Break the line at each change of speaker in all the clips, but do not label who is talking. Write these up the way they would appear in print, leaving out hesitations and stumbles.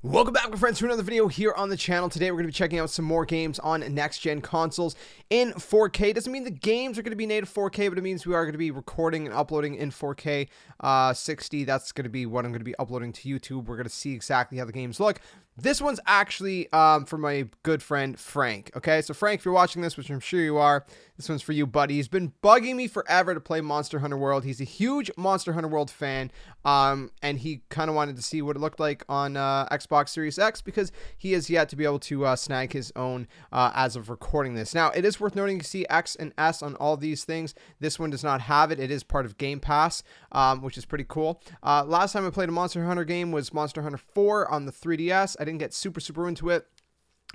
Welcome back, my friends, to another video here on the channel. Today we're going to be checking out some more games on next-gen consoles in 4K. Doesn't mean the games are going to be native 4K, but it means we are going to be recording and uploading in 4K 60. That's going to be what I'm going to be uploading to YouTube. We're going to see exactly how the games look. This one's actually for my good friend Frank. Okay, so Frank, if you're watching this, which I'm sure you are, this one's for you, buddy. He's been bugging me forever to play Monster Hunter World. He's a huge Monster Hunter World fan, and he kind of wanted to see what it looked like on Xbox Series X because he has yet to be able to snag his own as of recording this. Now, it is worth noting you see X and S on all these things. This one does not have it. It is part of Game Pass, which is pretty cool. Last time I played a Monster Hunter game was Monster Hunter 4 on the 3DS. I didn't get super into it.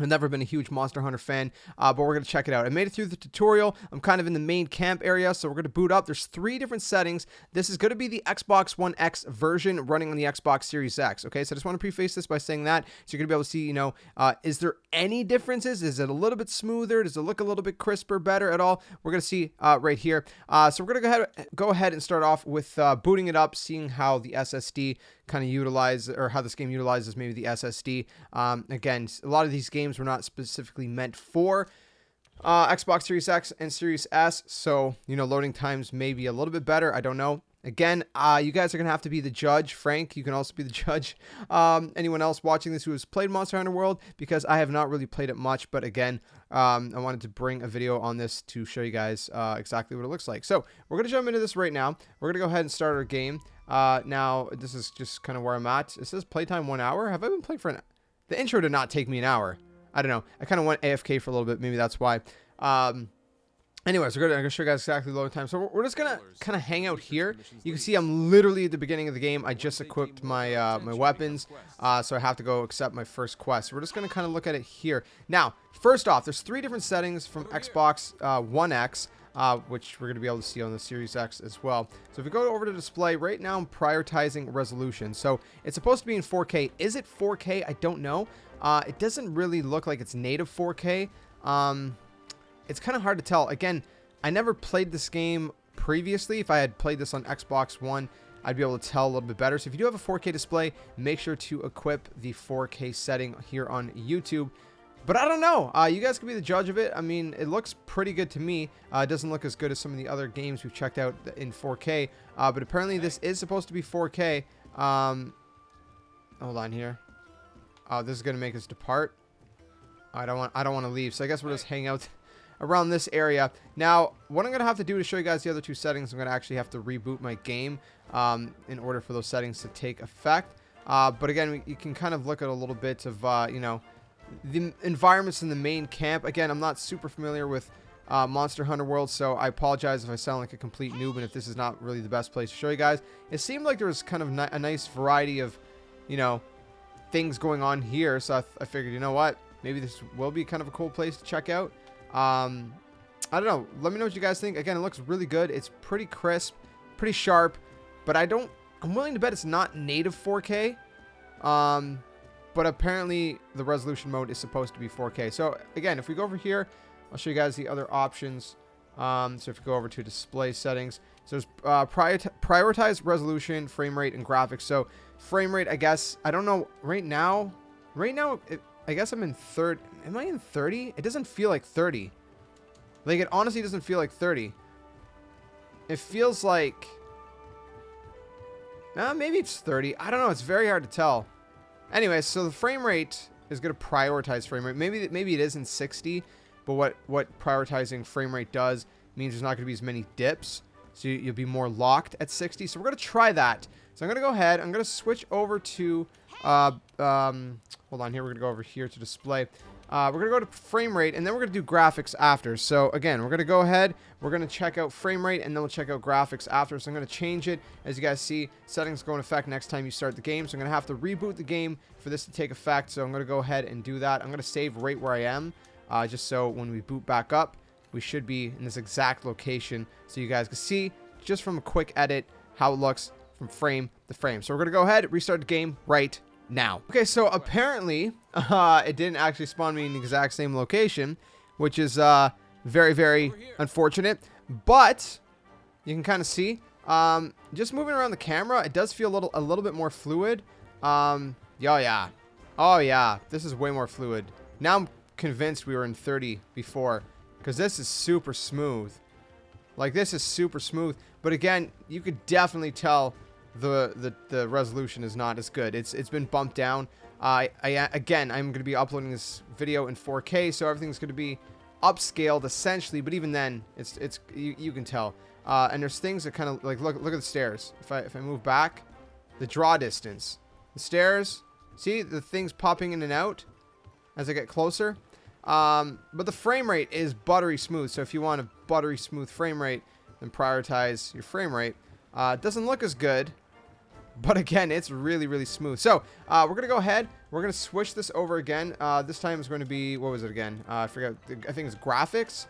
I've never been a huge Monster Hunter fan, but we're going to check it out. I made it through the tutorial. I'm kind of in the main camp area, so we're going to boot up. There's 3 different settings. This is going to be the Xbox One X version running on the Xbox Series X, okay? So I just want to preface this by saying that, so you're going to be able to see, you know, is there any differences? Is it a little bit smoother? Does it look a little bit crisper, better at all? We're going to see right here. So we're going to go ahead and start off with booting it up, seeing how the SSD kind of utilize, or how this game utilizes maybe the SSD. Again, a lot of these games were not specifically meant for Xbox Series X and Series S, so, you know, loading times may be a little bit better. I don't know. Again, you guys are going to have to be the judge. Frank, you can also be the judge. Anyone else watching this who has played Monster Hunter World, because I have not really played it much, but again, I wanted to bring a video on this to show you guys exactly what it looks like. So we're going to jump into this right now. We're going to go ahead and start our game. Now, this is just kind of where I'm at. It says playtime 1 hour. Have I been playing for the intro did not take me an hour. I don't know. I kind of went AFK for a little bit. Maybe that's why. Anyways, I'm going to show you guys exactly load time. So we're just going to kind of hang out here. You can see I'm literally at the beginning of the game. I just equipped my my weapons, so I have to go accept my first quest. So we're just going to kind of look at it here. Now, first off, there's 3 different settings from Xbox One X, which we're going to be able to see on the Series X as well. So if we go over to display, right now I'm prioritizing resolution. So it's supposed to be in 4K. Is it 4K? I don't know. It doesn't really look like it's native 4K. It's kind of hard to tell. Again, I never played this game previously. If I had played this on Xbox One, I'd be able to tell a little bit better. So if you do have a 4K display, make sure to equip the 4K setting here on YouTube. But I don't know. You guys can be the judge of it. I mean, it looks pretty good to me. It doesn't look as good as some of the other games we've checked out in 4K. But apparently this is supposed to be 4K. Hold on here. This is going to make us depart. I don't want to leave. So I guess we'll just hang out around this area. Now, what I'm going to have to do to show you guys the other 2 settings, I'm going to actually have to reboot my game in order for those settings to take effect. But again, you can kind of look at a little bit of, you know, the environments in the main camp. Again, I'm not super familiar with Monster Hunter World, so I apologize if I sound like a complete noob and if this is not really the best place to show you guys. It seemed like there was kind of a nice variety of, you know, things going on here, so I figured, you know what, maybe this will be kind of a cool place to check out. I don't know. Let me know what you guys think. Again, it looks really good. It's pretty crisp, pretty sharp, but I'm willing to bet it's not native 4K. But apparently the resolution mode is supposed to be 4K. So again, if we go over here, I'll show you guys the other options. So if you go over to display settings, so there's prioritize resolution, frame rate, and graphics. So frame rate, I guess, I don't know right now, I guess I'm in third. Am I in 30? It doesn't feel like 30. Like, it honestly doesn't feel like 30. It feels like, maybe it's 30. I don't know. It's very hard to tell. Anyway, so the frame rate is going to prioritize frame rate. Maybe it isn't 60, but what prioritizing frame rate does means there's not going to be as many dips, so you'll be more locked at 60. So we're going to try that. So I'm going to go ahead. I'm going to switch over to hold on here. We're going to go over here to display. We're going to go to frame rate, and then we're going to do graphics after. So again, we're going to go ahead. We're going to check out frame rate, and then we'll check out graphics after. So I'm going to change it. As you guys see, settings go in effect next time you start the game. So I'm going to have to reboot the game for this to take effect. So I'm going to go ahead and do that. I'm going to save right where I am, just so when we boot back up, we should be in this exact location. So you guys can see, just from a quick edit, how it looks from frame to frame. So we're going to go ahead, restart the game right now. Okay, so apparently it didn't actually spawn me in the exact same location, which is very unfortunate, but you can kind of see just moving around the camera, it does feel a little bit more fluid. Yeah, Oh yeah, this is way more fluid. Now I'm convinced we were in 30 before, because this is super smooth. Like, this is super smooth. But again, you could definitely tell the resolution is not as good. It's been bumped down. Again, I'm going to be uploading this video in 4K, so everything's going to be upscaled essentially. But even then, you can tell. And there's things that kind of like look at the stairs. If I move back, the draw distance, the stairs. See the things popping in and out as I get closer. But the frame rate is buttery smooth. So if you want a buttery smooth frame rate, then prioritize your frame rate. It doesn't look as good, but again, it's really, really smooth. So we're going to go ahead. We're going to switch this over again. This time it's going to be, what was it again? I forgot. I think it's graphics.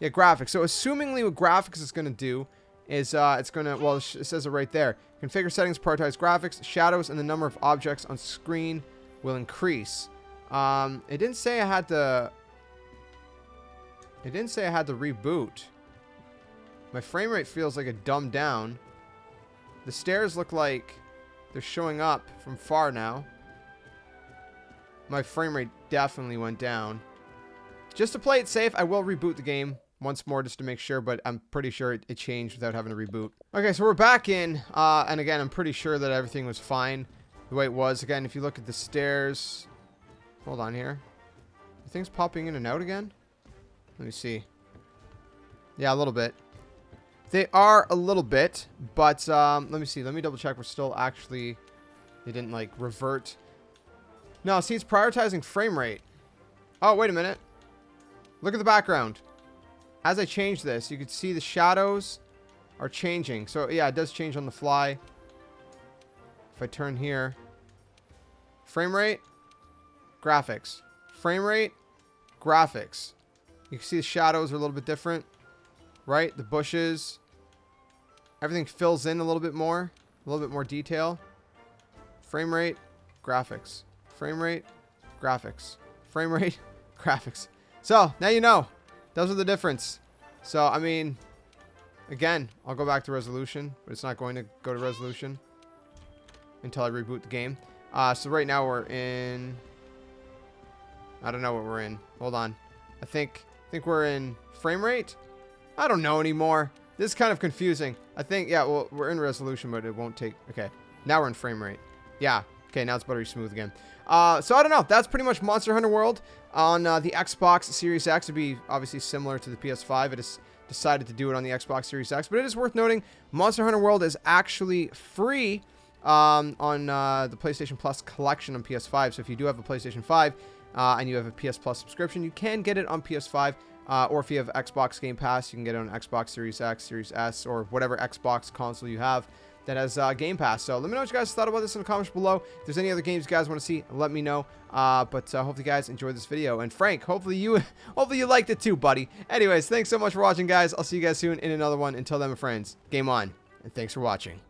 Yeah, graphics. So assumingly what graphics is going to do is it's going to, well, it says it right there. Configure settings, prioritize graphics, shadows, and the number of objects on screen will increase. It didn't say I had to... It didn't say I had to reboot. My frame rate feels like a dumbed down. The stairs look like they're showing up from far now. My frame rate definitely went down. Just to play it safe, I will reboot the game once more just to make sure, but I'm pretty sure it changed without having to reboot. Okay, so we're back in, and again, I'm pretty sure that everything was fine the way it was. Again, if you look at the stairs... Hold on here. Are things popping in and out again? Let me see. Yeah, a little bit. They are a little bit, but let me see. Let me double check. We're still actually... They didn't, like, revert. No, see, it's prioritizing frame rate. Oh, wait a minute. Look at the background. As I change this, you can see the shadows are changing. So, yeah, it does change on the fly. If I turn here. Frame rate. Graphics. Frame rate. Graphics. You can see the shadows are a little bit different. Right? The bushes. Everything fills in a little bit more. A little bit more detail. Frame rate. Graphics. Frame rate. Graphics. Frame rate. Graphics. So, now you know. Those are the difference. So, I mean, again, I'll go back to resolution, but it's not going to go to resolution until I reboot the game. So right now we're in... I don't know what we're in. Hold on. I think we're in frame rate? I don't know anymore. This is kind of confusing. I think, yeah, well, we're in resolution, but it won't take... Okay, now we're in frame rate. Yeah, okay, now it's buttery smooth again. So I don't know. That's pretty much Monster Hunter World on the Xbox Series X. It'd be obviously similar to the PS5. It is decided to do it on the Xbox Series X, but it is worth noting Monster Hunter World is actually free on the PlayStation Plus collection on PS5. So if you do have a PlayStation 5 and you have a PS Plus subscription, you can get it on PS5. Or if you have Xbox Game Pass, you can get it on Xbox Series X, Series S, or whatever Xbox console you have that has Game Pass. So let me know what you guys thought about this in the comments below. If there's any other games you guys want to see, let me know. But hopefully you guys enjoyed this video. And Frank, hopefully you liked it too, buddy. Anyways, thanks so much for watching, guys. I'll see you guys soon in another one. Until then, my friends, game on. And thanks for watching.